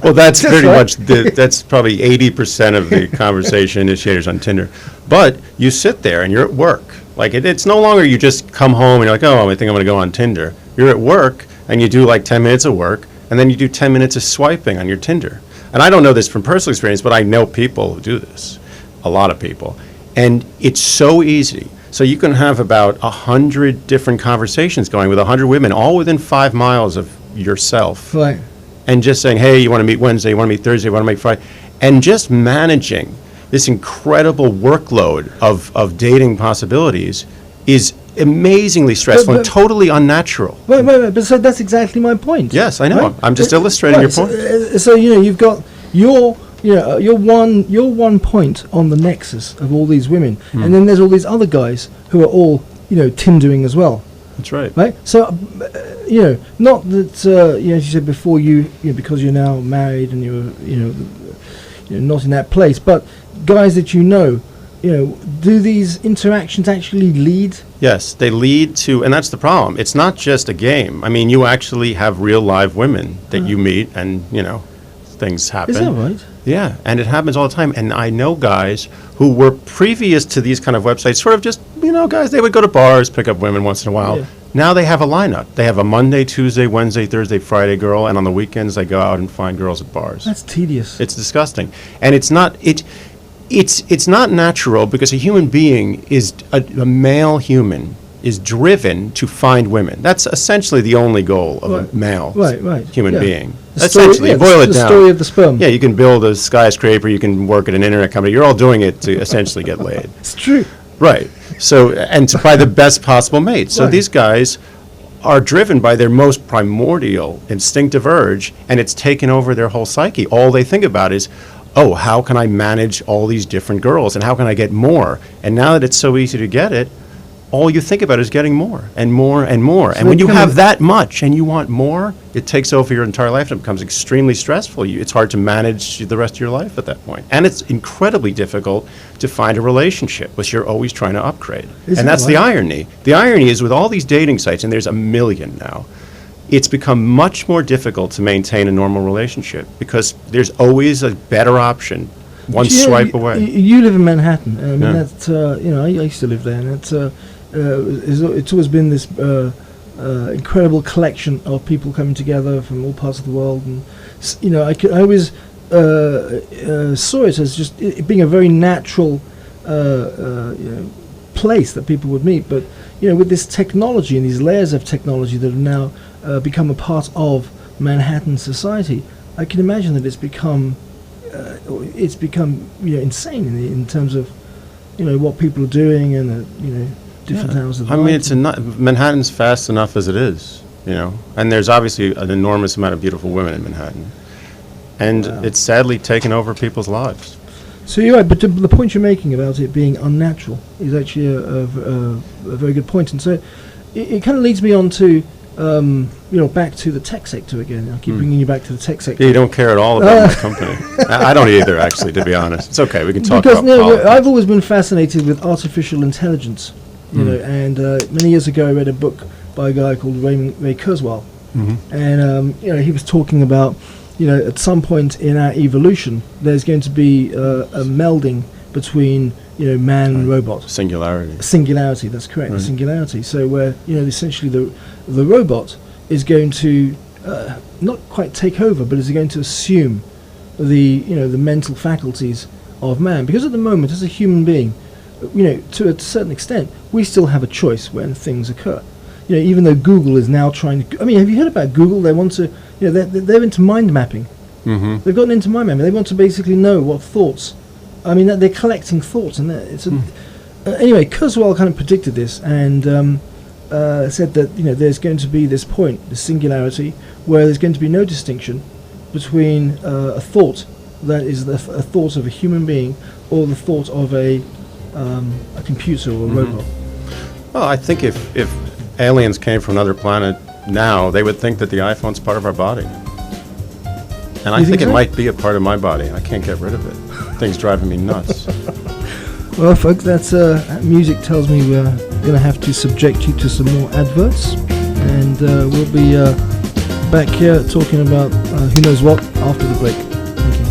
Well, that's pretty right. much, that's probably 80% of the conversation initiators on Tinder. But you sit there and you're at work. Like, it's no longer you just come home and you're like, oh, I think I'm going to go on Tinder. You're at work and you do like 10 minutes of work, and then you do 10 minutes of swiping on your Tinder. And I don't know this from personal experience, but I know people who do this, a lot of people. And it's so easy. So you can have about 100 different conversations going with 100 women, all within 5 miles of yourself. Right. And just saying, hey, you want to meet Wednesday, you want to meet Thursday, you want to meet Friday. And just managing this incredible workload of dating possibilities is amazingly stressful and totally unnatural. Right. But so that's exactly my point. Yes, I know. Right? I'm just illustrating your point. So you've got your one point on the nexus of all these women, and then there's all these other guys who are all Tindering as well. That's right. Right. So not that as you said before, because you're now married and you're not in that place, but guys that do these interactions actually lead? Yes, they lead to, and that's the problem. It's not just a game. I mean, you actually have real live women that you meet, and things happen. Is that right? Yeah, and it happens all the time. And I know guys who were previous to these kind of websites, sort of just, guys, they would go to bars, pick up women once in a while. Yeah. Now they have a lineup. They have a Monday, Tuesday, Wednesday, Thursday, Friday girl, and on the weekends they go out and find girls at bars. That's tedious. It's disgusting. And it's not natural, because a human being is, a male human is driven to find women. That's essentially the only goal of a male human being. Essentially, boil it down. The story of the sperm. Yeah, you can build a skyscraper, you can work at an internet company. You're all doing it to essentially get laid. It's true. Right. So, and to find the best possible mate. So these guys are driven by their most primordial instinctive urge, and it's taken over their whole psyche. All they think about is, oh, how can I manage all these different girls, and how can I get more? And now that it's so easy to get it, all you think about is getting more and more and more. So And when you kind have of- that much and you want more, it takes over your entire life and it becomes extremely stressful. It's hard to manage the rest of your life at that point. And it's incredibly difficult to find a relationship, which you're always trying to upgrade. Isn't And that's it the right? irony. The irony is with all these dating sites, and there's a million now, it's become much more difficult to maintain a normal relationship because there's always a better option one You know, swipe you, away. You live in Manhattan. I mean, Yeah. that's I used to live there, and it's always been this incredible collection of people coming together from all parts of the world, and I always saw it as just it being a very natural place that people would meet. But with this technology and these layers of technology that have now become a part of Manhattan society, I can imagine that it's become insane in terms of what people are doing and different hours of I mean, life. Manhattan's fast enough as it is, and there's obviously an enormous amount of beautiful women in Manhattan. And it's sadly taken over people's lives. So you're right, but the point you're making about it being unnatural is actually a very good point. And so it kind of leads me on to back to the tech sector again. I keep bringing you back to the tech sector. Yeah, you don't care at all about my company. I don't either, actually, to be honest. It's okay, we can talk Because about politics. I've always been fascinated with artificial intelligence, and many years ago I read a book by a guy called Ray Kurzweil, and he was talking about at some point in our evolution there's going to be a melding between man and robot. Singularity, that's correct. Right. Singularity. So where essentially the robot is going to not quite take over, but is going to assume the mental faculties of man. Because at the moment, as a human being, to a certain extent, we still have a choice when things occur. Even though Google is now trying to. I mean, have you heard about Google? They want to. They're into mind mapping. Mm-hmm. They've gotten into mind mapping. They want to basically know what thoughts. I mean, they're collecting thoughts, and anyway, Kurzweil kind of predicted this and said that there's going to be this point, the singularity, where there's going to be no distinction between a thought that is a thought of a human being or the thought of a computer or a robot. Well, I think if aliens came from another planet now, they would think that the iPhone's part of our body. And I You think think it so? might be a part of my body. I can't get rid of it. Thing's driving me nuts. Well, folks, that's music tells me we're going to have to subject you to some more adverts, and we'll be back here talking about who knows what after the break. Thank you.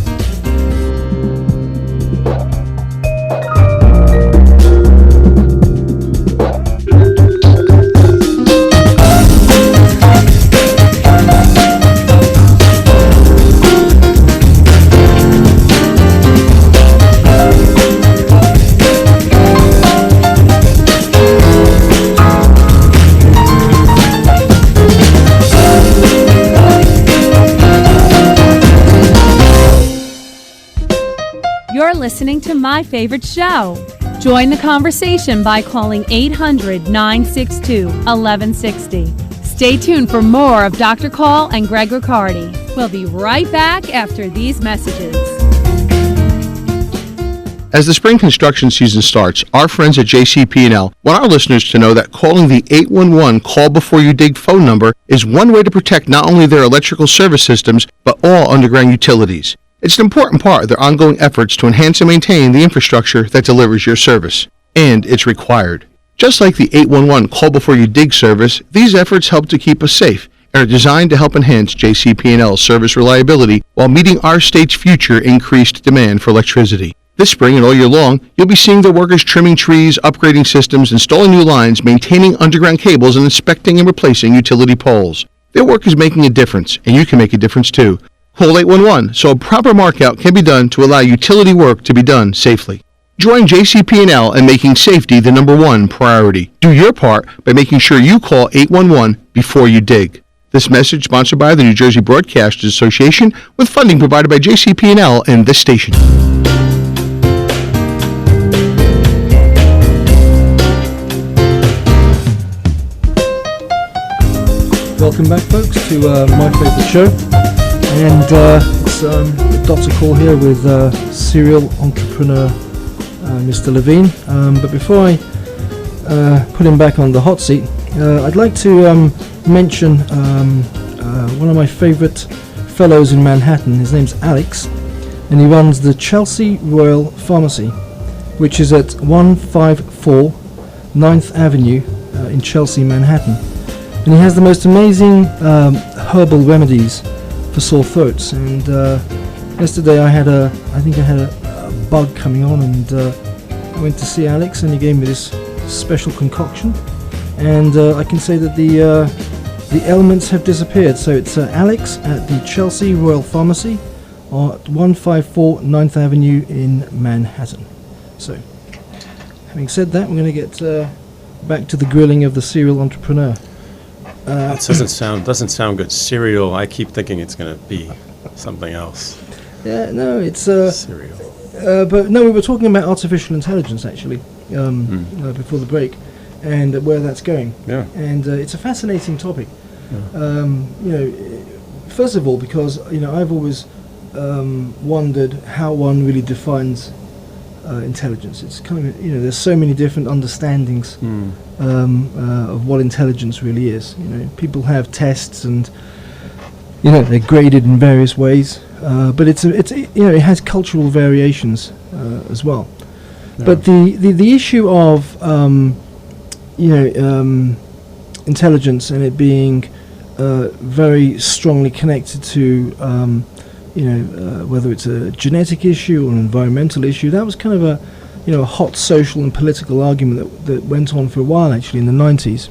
You're listening to My Favorite Show. Join the conversation by calling 800-962-1160. Stay tuned for more of Dr. Kaul and Greg Riccardi. We'll be right back after these messages. As the spring construction season starts, our friends at JCP&L want our listeners to know that calling the 811 Call Before You Dig phone number is one way to protect not only their electrical service systems, but all underground utilities. It's an important part of their ongoing efforts to enhance and maintain the infrastructure that delivers your service. And it's required. Just like the 811 Call Before You Dig service, these efforts help to keep us safe and are designed to help enhance JCP&L's service reliability while meeting our state's future increased demand for electricity. This spring and all year long, you'll be seeing their workers trimming trees, upgrading systems, installing new lines, maintaining underground cables, and inspecting and replacing utility poles. Their work is making a difference, and you can make a difference too. Call 811 so a proper markout can be done to allow utility work to be done safely. Join JCP&L in making safety the #1 priority. Do your part by making sure you call 811 before you dig. This message sponsored by the New Jersey Broadcasters Association with funding provided by JCP&L and this station. Welcome back, folks, to My Favorite Show. And it's Dr. Kaul here with serial entrepreneur Mr. Levine. But before I put him back on the hot seat, I'd like to mention one of my favorite fellows in Manhattan. His name's Alex, and he runs the Chelsea Royal Pharmacy, which is at 154 9th Avenue in Chelsea, Manhattan. And he has the most amazing herbal remedies for sore throats. And yesterday I think I had a bug coming on, and I went to see Alex, and he gave me this special concoction. And I can say that the ailments have disappeared. So it's Alex at the Chelsea Royal Pharmacy at 154 9th Avenue in Manhattan. So, having said that, we're going to get back to the grilling of the serial entrepreneur. That doesn't sound good. Cereal. I keep thinking it's going to be something else. Yeah, no, it's Cereal. but no, we were talking about artificial intelligence actually before the break, and where that's going. Yeah. And it's a fascinating topic. First of all, because I've always wondered how one really defines intelligence. It's kind of there's so many different understandings of what intelligence really is. People have tests, and they're graded in various ways, but it has cultural variations as well. Yeah. But the issue of intelligence and it being very strongly connected to whether it's a genetic issue or an environmental issue, that was kind of a hot social and political argument that went on for a while actually in the 90s.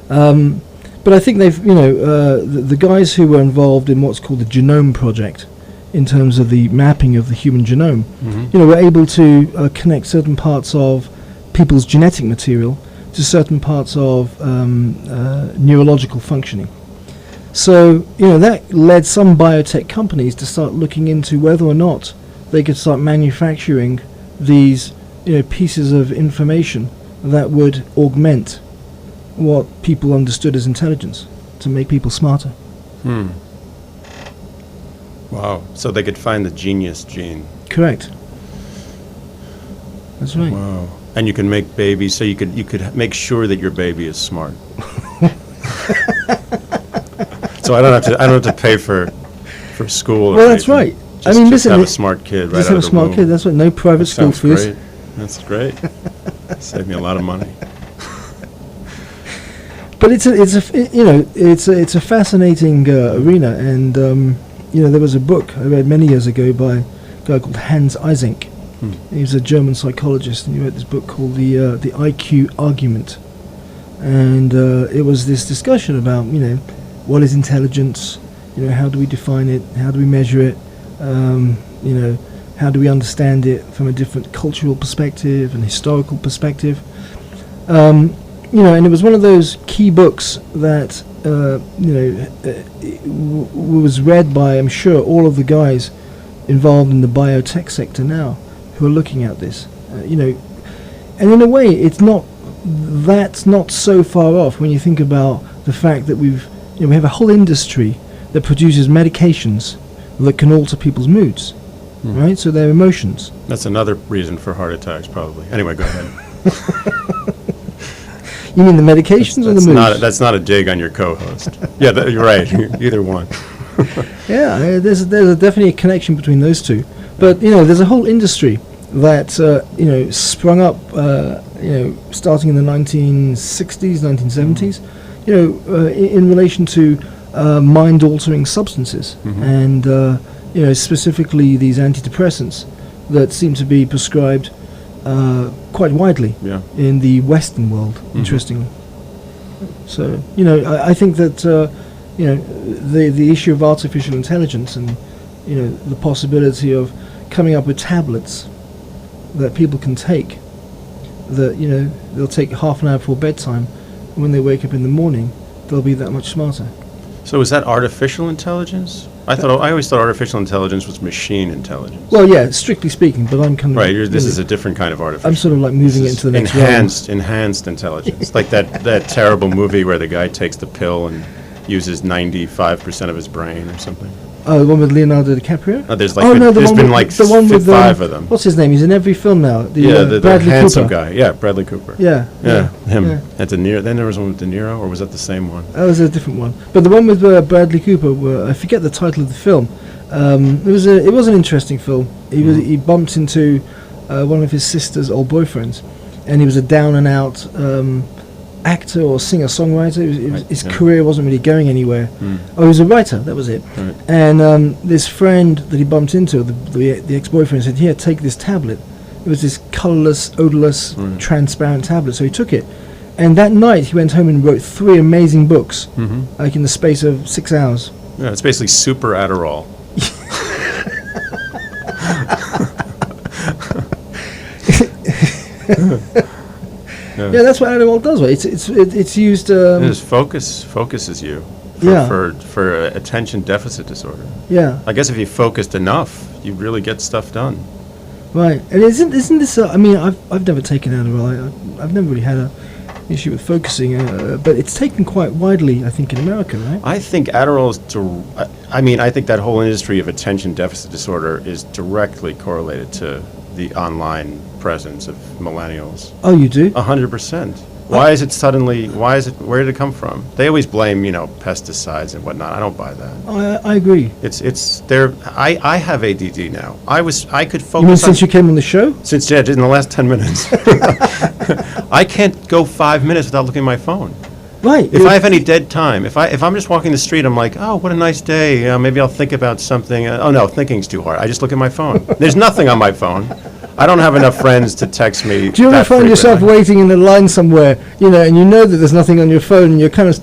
But I think they've the guys who were involved in what's called the Genome Project, in terms of the mapping of the human genome, were able to connect certain parts of people's genetic material to certain parts of neurological functioning. So, that led some biotech companies to start looking into whether or not they could start manufacturing these, pieces of information that would augment what people understood as intelligence to make people smarter. Wow. So they could find the genius gene. Correct. That's right. Wow. And you can make babies, so you could make sure that your baby is smart. So I don't have to pay for school. Well, that's right. Just listen, have a smart kid right just out have of a the smart womb. kid. That's right. No private school Sounds fees. great. That's great. Save me a lot of money. But it's a fascinating arena, and there was a book I read many years ago by a guy called Hans Eysenck. He was a German psychologist, and he wrote this book called the IQ Argument, and it was this discussion about what is intelligence, how do we define it, how do we measure it, how do we understand it from a different cultural perspective and historical perspective. And it was one of those key books that was read by, I'm sure, all of the guys involved in the biotech sector now who are looking at this. And in a way, that's not so far off when you think about the fact that we have a whole industry that produces medications that can alter people's moods, right? So their emotions. That's another reason for heart attacks, probably. Anyway, go ahead. You mean the medications or the moods? That's not a dig on your co-host. Yeah, you're right. Either one. Yeah, there's definitely a connection between those two. But there's a whole industry that sprung up, starting in the 1960s, 1970s, in relation to mind-altering substances, and specifically these antidepressants that seem to be prescribed quite widely in the Western world, interestingly. So, I think that, the issue of artificial intelligence and, the possibility of coming up with tablets that people can take, that, they'll take half an hour before bedtime, and when they wake up in the morning, they'll be that much smarter. So is that artificial intelligence? I always thought artificial intelligence was machine intelligence. Well, yeah, strictly speaking, but I'm kind of... Right, this is a different kind of artificial. I'm sort of like moving it into the next enhanced intelligence. Like that terrible movie where the guy takes the pill and uses 95% of his brain or something. Oh, the one with Leonardo DiCaprio? Oh, there's been like the one with 5 of them. What's his name? He's in every film now. The Bradley handsome Cooper. guy. Yeah, Bradley Cooper. Yeah. Him. Yeah. And De Niro. Then there was one with De Niro, or was that the same one? That was a different one. But the one with Bradley Cooper, I forget the title of the film. It was an interesting film. He bumped into one of his sister's old boyfriends, and he was a down and out actor or singer songwriter. His career wasn't really going anywhere. Oh, he was a writer. That was it. Right. And this friend that he bumped into, the ex-boyfriend, said, "Here, take this tablet." It was this colourless, odourless, transparent tablet. So he took it, and that night he went home and wrote 3 amazing books, like in the space of 6 hours. Yeah, it's basically super Adderall. Yeah, that's what Adderall does. Right? It's used. It just focuses you for attention deficit disorder. Yeah. I guess if you focused enough, you really get stuff done. Right, and isn't this? I mean, I've never taken Adderall. I've never really had a issue with focusing, but it's taken quite widely, I think, in America, right? I think Adderall is. I think that whole industry of attention deficit disorder is directly correlated to the online presence of millennials. Oh, you do? 100%. Why is it suddenly? Where did it come from? They always blame, pesticides and whatnot. I don't buy that. I agree. It's there. I have ADD now. I could focus. You mean since you came on the show? Since in the last 10 minutes. I can't go 5 minutes without looking at my phone. Right. If I have any dead time, if I'm just walking the street, I'm like, oh, what a nice day. Maybe I'll think about something. Oh no, thinking's too hard. I just look at my phone. There's nothing on my phone. I don't have enough friends to text me. Do you ever find yourself waiting in a line somewhere, and you know that there's nothing on your phone, and you're kind of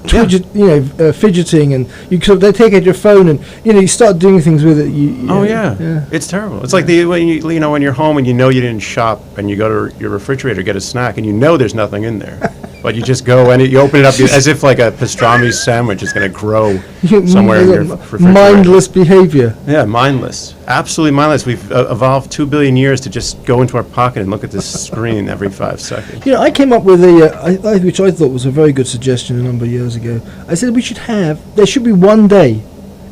fidgeting, and they take out your phone, and you start doing things with it. Yeah, it's terrible. It's like when you're home and you didn't shop, and you go to your refrigerator, get a snack, and there's nothing in there. But you just go and you open it up as if like a pastrami sandwich is going to grow somewhere in your refrigerator. Mindless behavior. Yeah, mindless. Absolutely mindless. We've evolved 2 billion years to just go into our pocket and look at this screen every 5 seconds. I came up with which I thought was a very good suggestion a number of years ago. I said there should be one day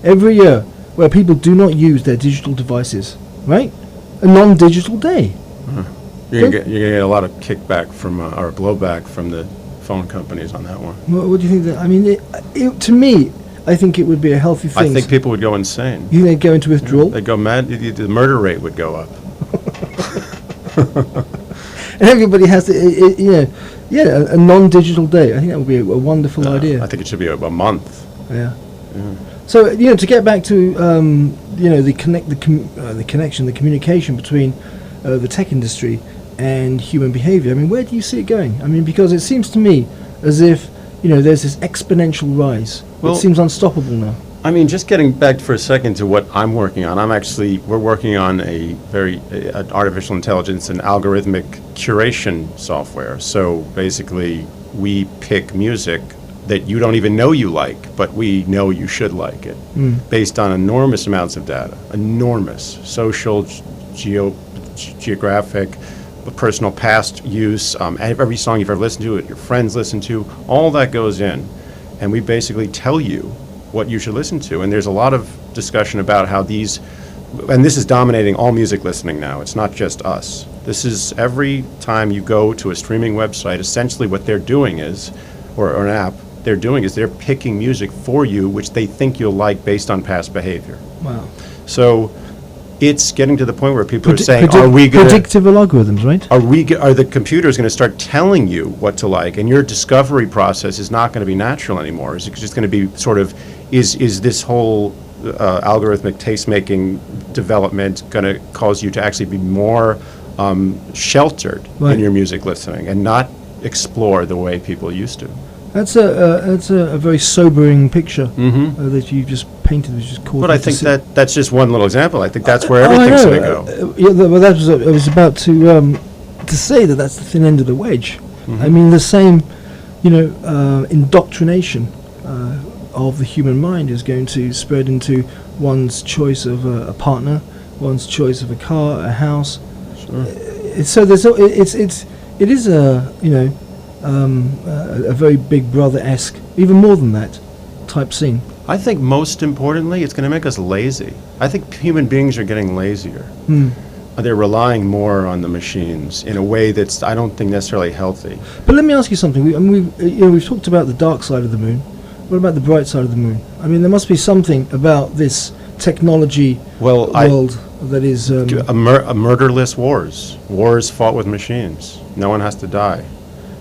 every year where people do not use their digital devices, right? A non-digital day. You're going to get a lot of kickback from, or blowback from the phone companies on that one. What do you think? That, I mean, to me, I think it would be a healthy thing. I think people would go insane. You think they'd go into withdrawal? They'd go mad. The murder rate would go up. And everybody has a non-digital day. I think that would be a wonderful idea. I think it should be a month. Yeah. So to get back to the connection, the communication between the tech industry and human behavior. I mean, where do you see it going? I mean, because it seems to me as if there's this exponential rise. Well, it seems unstoppable now. I mean, just getting back for a second to what I'm working on. We're working on a very artificial intelligence and algorithmic curation software. So basically, we pick music that you don't even know you like, but we know you should like it, based on enormous amounts of data, enormous social, geographic, personal past use, every song you've ever listened to, your friends listen to, all that goes in, and we basically tell you what you should listen to. And there's a lot of discussion about how this is dominating all music listening now. It's not just us. This is every time you go to a streaming website, essentially what they're doing is, or an app, they're picking music for you, which they think you'll like based on past behavior. Wow. So it's getting to the point where people are saying, "Are we going predictable algorithms, right? Are the computers going to start telling you what to like?" And your discovery process is not going to be natural anymore. It's just going to be sort of, is this whole algorithmic taste-making development going to cause you to actually be more sheltered in your music listening and not explore the way people used to? That's a very sobering picture that you just painted, which is called. But I think that's just one little example. I think that's where everything's going to go. Well, I was about to say that's the thin end of the wedge. I mean, the same, indoctrination of the human mind is going to spread into one's choice of a partner, one's choice of a car, a house. Sure. So it is a very Big Brother-esque, even more than that, type scene. I think most importantly, it's going to make us lazy. I think human beings are getting lazier. They're relying more on the machines in a way that's, I don't think, necessarily healthy. But let me ask you something. We've talked about the dark side of the moon. What about the bright side of the moon? I mean, there must be something about this technology world that is... murderless wars fought with machines. No one has to die.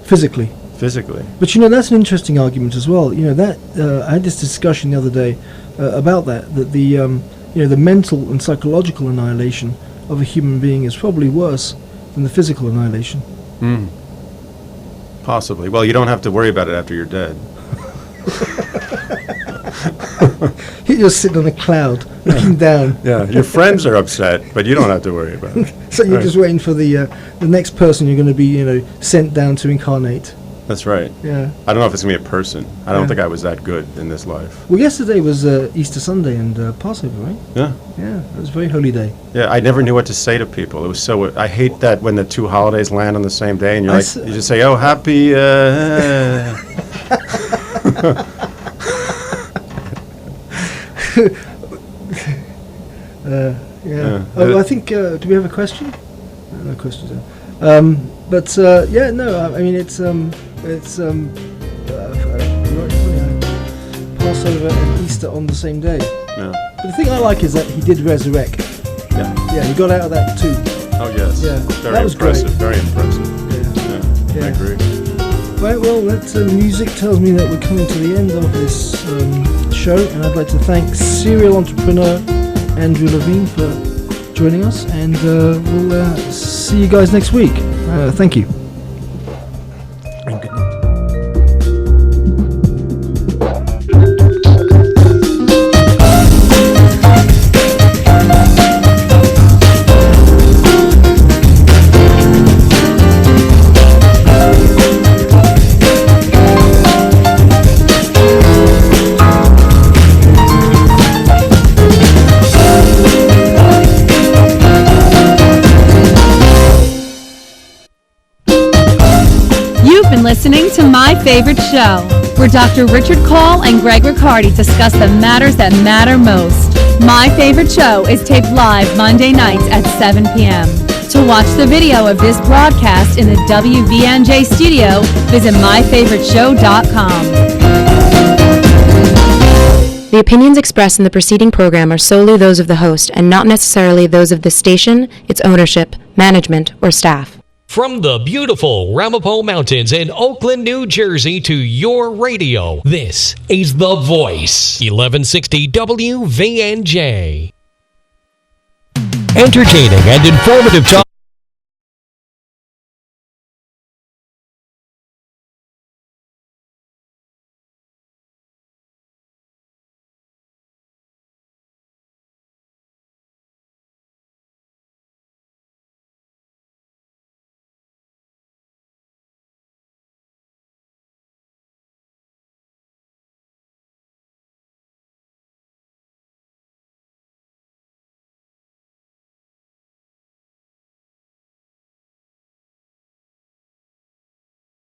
Physically. But that's an interesting argument as well. That I had this discussion the other day about that the mental and psychological annihilation of a human being is probably worse than the physical annihilation. Possibly. Well, you don't have to worry about it after you're dead. You're just sitting on a cloud looking down. Yeah, your friends are upset, but you don't have to worry about it. So you're just waiting for the next person you're going to be sent down to incarnate. That's right. Yeah. I don't know if it's going to be a person. I don't think I was that good in this life. Well, yesterday was Easter Sunday and Passover, right? Yeah. Yeah, it was a very holy day. Yeah, I never knew what to say to people. It was so... I hate that when the two holidays land on the same day and you're you just say, oh, happy... yeah. I think, do we have a question? No questions there. I mean, it's Passover and Easter on the same day. Yeah. But the thing I like is that he did resurrect. Yeah. Yeah, he got out of that too. Oh, yes. Yeah. Very that was impressive. great. Very impressive. Yeah. I agree. Right, well, that music tells me that we're coming to the end of this show, and I'd like to thank serial entrepreneur Andrew Levine for joining us, and we'll see you guys next week. Thank you. And good night. Listening to My Favorite Show, where Dr. Richard Kaul and Greg Riccardi discuss the matters that matter most. My Favorite Show is taped live Monday nights at 7 p.m. To watch the video of this broadcast in the WVNJ studio, visit myfavoriteshow.com. The opinions expressed in the preceding program are solely those of the host and not necessarily those of this station, its ownership, management, or staff. From the beautiful Ramapo Mountains in Oakland, New Jersey to your radio, this is The Voice, 1160 WVNJ. Entertaining and informative talk.